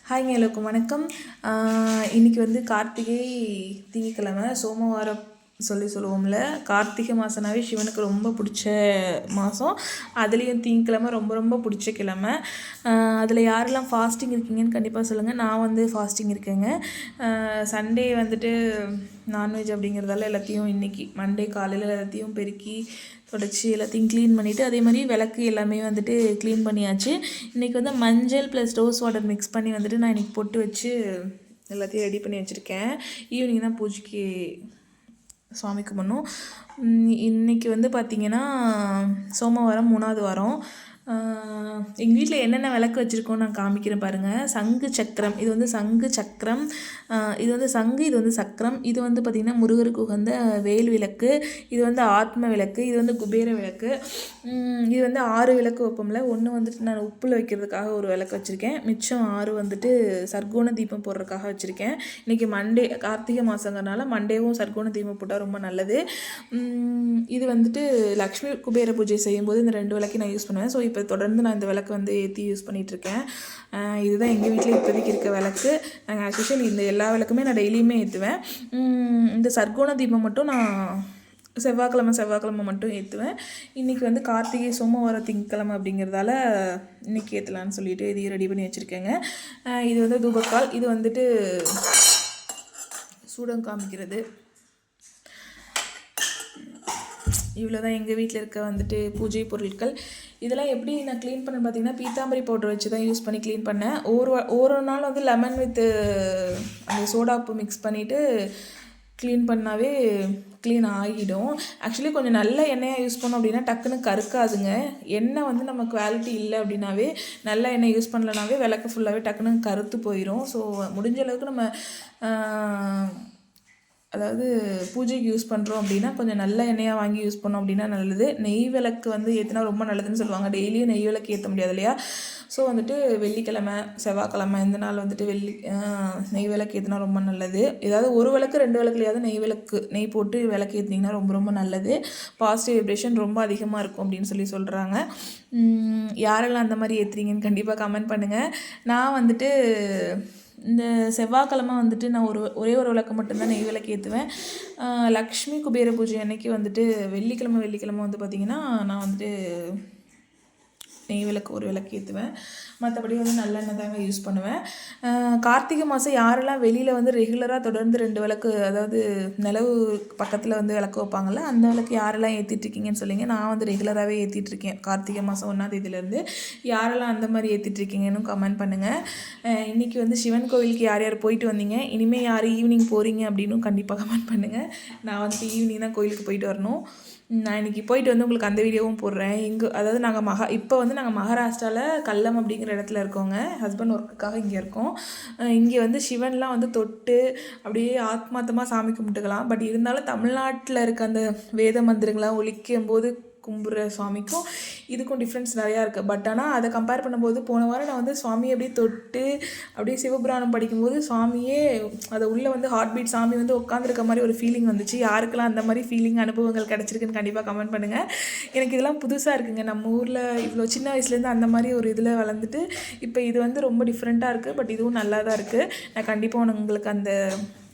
ஹாய்ங்க எல்லோருக்கும் வணக்கம். இன்றைக்கி வந்து கார்த்திகை திங்கக்கிழமை சோமவாரம் சொல்லுவோம்ல. கார்த்திகை மாதம்னாவே சிவனுக்கு ரொம்ப பிடிச்ச மாதம். அதுலேயும் திங்கக்கிழமை ரொம்ப ரொம்ப பிடிச்ச கிழமை. அதில் யாரெல்லாம் ஃபாஸ்டிங் இருக்கீங்கன்னு கண்டிப்பாக சொல்லுங்கள். நான் வந்து ஃபாஸ்டிங் இருக்கேங்க. சண்டே வந்துட்டு நான்வெஜ் அப்படிங்கிறதால எல்லாத்தையும் இன்றைக்கி மண்டே காலையில் எல்லாத்தையும் பெருக்கி தொடச்சி எல்லாத்தையும் க்ளீன் பண்ணிவிட்டு அதே மாதிரி விளக்கு எல்லாமே வந்துட்டு க்ளீன் பண்ணியாச்சு. இன்றைக்கி வந்து மஞ்சள் ப்ளஸ் ரோஸ் வாட்டர் மிக்ஸ் பண்ணி வந்துட்டு நான் இன்றைக்கி பொட்டு வச்சு எல்லாத்தையும் ரெடி பண்ணி வச்சுருக்கேன். ஈவினிங் தான் பூஜைக்கு சுவாமி கும்பிடணும். இன்றைக்கி வந்து பார்த்திங்கன்னா சோமவாரம் 3வது வாரம். எங்கள் வீட்டில் என்னென்ன விளக்கு வச்சுருக்கோன்னு நான் காமிக்கிறேன் பாருங்கள். சங்கு சக்கரம், இது வந்து சங்கு சக்கரம், இது வந்து சங்கு, இது வந்து சக்கரம், இது வந்து பார்த்திங்கன்னா முருகருக்கு உகந்த வேல் விளக்கு, இது வந்து ஆத்ம விளக்கு, இது வந்து குபேர விளக்கு, இது வந்து 6 விளக்கு வைப்போம்ல. ஒன்று வந்துட்டு நான் உப்பில் வைக்கிறதுக்காக ஒரு விளக்கு வச்சுருக்கேன். மிச்சம் 6 வந்துட்டு சர்க்கோண தீபம் போடுறதுக்காக வச்சுருக்கேன். இன்றைக்கி மண்டே, கார்த்திகை மாதங்கிறனால மண்டேவும் சர்க்கோண தீபம் போட்டால் ரொம்ப நல்லது. இது வந்துட்டு லக்ஷ்மி குபேர பூஜை செய்யும்போது இந்த 2 விளக்கையும் நான் யூஸ் பண்ணுவேன். ஸோ இப்போ தொடர்ந்து நான் இந்த விளக்கு வந்து ஏற்றி யூஸ் பண்ணிகிட்ருக்கேன். இதுதான் எங்கள் வீட்டில் இப்போதைக்கு இருக்க விளக்கு. நாங்கள் ஆக்சுவலி இந்த எல்லா விளக்குமே நான் டெய்லியுமே ஏற்றுவேன். இந்த சர்க்கோண தீபம் மட்டும் நான் செவ்வாய்க்கிழமை மட்டும் ஏற்றுவேன். இன்றைக்கி வந்து கார்த்திகை சோமவார திங்கக்கிழமை அப்படிங்கிறதால இன்றைக்கி ஏற்றலான்னு சொல்லிட்டு இதையும் ரெடி பண்ணி வச்சுருக்கேங்க. இது வந்து தூபக்கால், இது வந்துட்டு சூடம் காமிக்கிறது. இவ்வளோ தான் எங்கள் வீட்டில் இருக்க வந்துட்டு பூஜை பொருட்கள். இதெல்லாம் எப்படி நான் க்ளீன் பண்ணேன்னு பார்த்தீங்கன்னா பீத்தாம்பரி பவுடர் வச்சு தான் யூஸ் பண்ணி க்ளீன் பண்ணேன். ஒரு நாள் வந்து லெமன் வித்து அந்த சோடாப்பு மிக்ஸ் பண்ணிவிட்டு க்ளீன் பண்ணாவே க்ளீன் ஆகிடும். ஆக்சுவலி கொஞ்சம் நல்ல எண்ணெயாக யூஸ் பண்ணோம் அப்படின்னா டக்குன்னு கருக்காதுங்க. எண்ணெய் வந்து நம்ம குவாலிட்டி இல்லை அப்படின்னாவே, நல்ல எண்ணெய் யூஸ் பண்ணலனாவே விளக்கு ஃபுல்லாகவே டக்குன்னு கருத்து போயிடும். ஸோ முடிஞ்ச அளவுக்கு நம்ம அதாவது பூஜைக்கு யூஸ் பண்ணுறோம் அப்படின்னா கொஞ்சம் நல்ல எண்ணெயாக வாங்கி யூஸ் பண்ணோம் அப்படின்னா நல்லது. நெய் விளக்கு வந்து ஏற்றினா ரொம்ப நல்லதுன்னு சொல்லுவாங்க. டெய்லியும் நெய் விளக்கு ஏற்ற முடியாது இல்லையா? ஸோ வந்துட்டு வெள்ளிக்கிழமை, செவ்வாய்க்கிழமை இந்த நாள் வந்துட்டு நெய் விளக்கு ஏற்றினா ரொம்ப நல்லது. ஏதாவது ஒரு விளக்கு 2 விளக்குலையாவது நெய் போட்டு விளக்கு ஏற்றினீங்கன்னா ரொம்ப ரொம்ப நல்லது. பாசிட்டிவ் வைப்ரேஷன் ரொம்ப அதிகமாக இருக்கும் அப்படின்னு சொல்கிறாங்க. யாரெல்லாம் அந்த மாதிரி ஏற்றுறீங்கன்னு கண்டிப்பாக கமெண்ட் பண்ணுங்கள். நான் வந்துட்டு இந்த செவ்வாய்க்கிழமை வந்துட்டு நான் ஒரே ஒரு விளக்கு மட்டும்தான் நெய் விளக்கு ஏற்றுவேன். லக்ஷ்மி குபேர பூஜை அன்னைக்கு வந்துட்டு வெள்ளிக்கிழமை வந்து பார்த்திங்கன்னா நான் வந்துட்டு நெய் விளக்கு ஒரு விளக்கு ஏற்றுவேன். மற்றபடி வந்து நல்லெண்ணெய் தாங்க யூஸ் பண்ணுவேன். கார்த்திகை மாதம் யாரெல்லாம் வெளியில் வந்து ரெகுலராக தொடர்ந்து 2 விளக்கு, அதாவது நிலவு பக்கத்தில் வந்து விளக்கு வைப்பாங்கள்ல, அந்த விளக்கு யாரெல்லாம் ஏற்றிட்டுருக்கீங்கன்னு சொல்லிங்க. நான் வந்து ரெகுலராகவே ஏற்றிட்டுருக்கேன். கார்த்திகை மாதம் 1ஆம் தேதியிலேருந்து யாரெல்லாம் அந்த மாதிரி ஏற்றிட்டுருக்கீங்கன்னு கமெண்ட் பண்ணுங்கள். இன்றைக்கி வந்து சிவன் கோவிலுக்கு யார் யார் போயிட்டு வந்தீங்க, இனிமேல் யார் ஈவினிங் போகிறீங்க அப்படின்னு கண்டிப்பாக கமெண்ட் பண்ணுங்கள். நான் வந்துட்டு ஈவினிங் தான் கோயிலுக்கு போயிட்டு வரணும். நான் இன்றைக்கி போயிட்டு வந்து உங்களுக்கு அந்த வீடியோவும் போடுறேன். அதாவது நாங்கள் இப்போ வந்து நாங்கள் மகாராஷ்டிராவில் கல்லம் அப்படிங்கிற இடத்துல இருக்கோங்க. ஹஸ்பண்ட் ஒர்க்குக்காக இங்கே இருக்கோம். இங்கே வந்து சிவன்லாம் வந்து தொட்டு அப்படியே ஆத்மார்த்தமாக சாமி கும்பிட்டுக்கலாம். பட் இருந்தாலும் தமிழ்நாட்டில் இருக்க அந்த வேத மந்திரங்களாம் ஒலிக்கும் போது கும்பிட்ற சுவாமிக்கும் இதுக்கும் டிஃப்ரென்ஸ் நிறையா இருக்குது. பட் ஆனால் அதை கம்பேர் பண்ணும்போது போன வாரம் நான் வந்து சுவாமியை அப்படியே தொட்டு அப்படியே சிவபுராணம் படிக்கும்போது சுவாமியே அதை உள்ளே வந்து ஹார்ட் பீட் சாமி வந்து உட்காந்துருக்க மாதிரி ஒரு ஃபீலிங் வந்துச்சு. யாருக்கெல்லாம் அந்த மாதிரி ஃபீலிங் அனுபவங்கள் கிடச்சிருக்குன்னு கண்டிப்பாக கமெண்ட் பண்ணுங்கள். எனக்கு இதெல்லாம் புதுசாக இருக்குங்க. நம்ம ஊரில் இவ்வளோ சின்ன வயசுலேருந்து அந்த மாதிரி ஒரு இதில் வளர்ந்துட்டு இப்போ இது வந்து ரொம்ப டிஃப்ரெண்ட்டாக இருக்குது. பட் இதுவும் நல்லா தான் இருக்குது. நான் கண்டிப்பாக உங்களுக்கு அந்த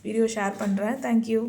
வீடியோ ஷேர் பண்ணுறேன். தேங்க்யூ.